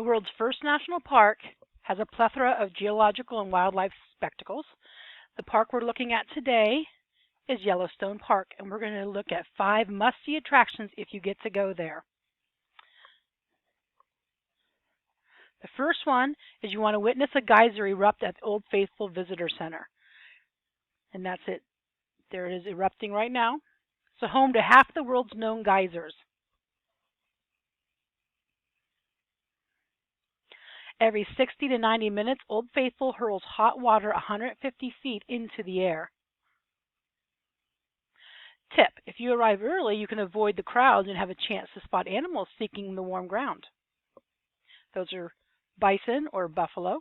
The world's first national park has a plethora of geological and wildlife spectacles. The park we're looking at today is Yellowstone Park, and we're going to look at 5 must-see attractions if you get to go there. The first one is you want to witness a geyser erupt at the Old Faithful Visitor Center. And that's it. There it is erupting right now. It's home to half the world's known geysers. Every 60 to 90 minutes, Old Faithful hurls hot water 150 feet into the air. Tip: if you arrive early, you can avoid the crowds and have a chance to spot animals seeking the warm ground. Those are bison or buffalo.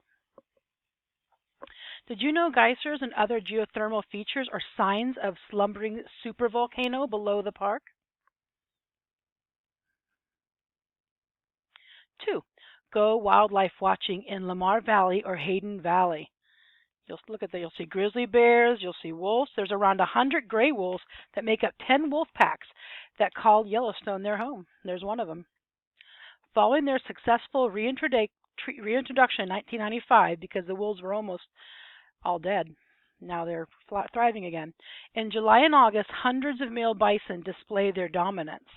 Did you know geysers and other geothermal features are signs of slumbering supervolcano below the park? 2. Go wildlife watching in Lamar Valley or Hayden Valley. You'll see grizzly bears, you'll see wolves. There's around 100 gray wolves that make up 10 wolf packs that call Yellowstone their home. There's one of them. Following their successful reintroduction in 1995, because the wolves were almost all dead, now they're thriving again. In July and August, hundreds of male bison display their dominance.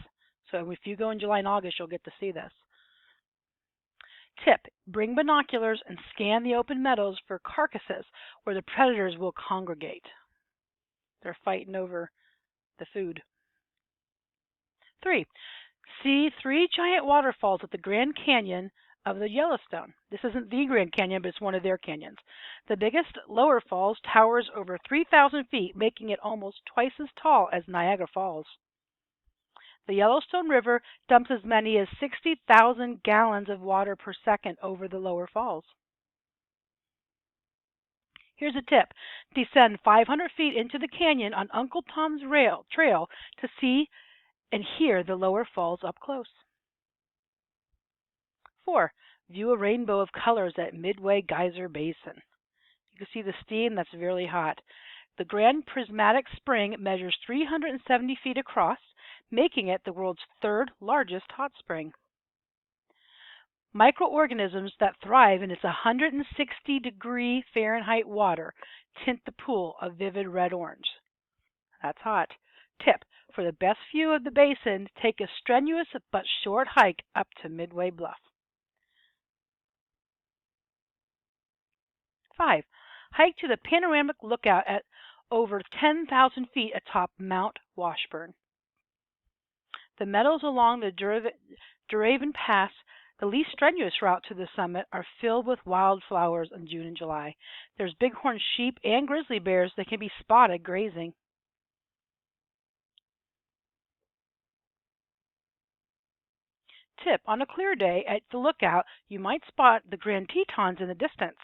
So if you go in July and August, you'll get to see this. Tip: bring binoculars and scan the open meadows for carcasses where the predators will congregate. They're fighting over the food. 3. See 3 giant waterfalls at the Grand Canyon of the Yellowstone. This isn't the Grand Canyon, but it's one of their canyons. The biggest, Lower Falls, towers over 3,000 feet, making it almost twice as tall as Niagara Falls. The Yellowstone River dumps as many as 60,000 gallons of water per second over the Lower Falls. Here's a tip: descend 500 feet into the canyon on Uncle Tom's Trail to see and hear the Lower Falls up close. 4. View a rainbow of colors at Midway Geyser Basin. You can see the steam that's very hot. The Grand Prismatic Spring measures 370 feet across, making it the world's 3rd largest hot spring. Microorganisms that thrive in its 160-degree Fahrenheit water tint the pool a vivid red-orange. That's hot. Tip: for the best view of the basin, take a strenuous but short hike up to Midway Bluff. 5. Hike to the panoramic lookout at over 10,000 feet atop Mount Washburn. The meadows along the Duravan Pass, the least strenuous route to the summit, are filled with wildflowers in June and July. There's bighorn sheep and grizzly bears that can be spotted grazing. Tip: on a clear day at the lookout, you might spot the Grand Tetons in the distance.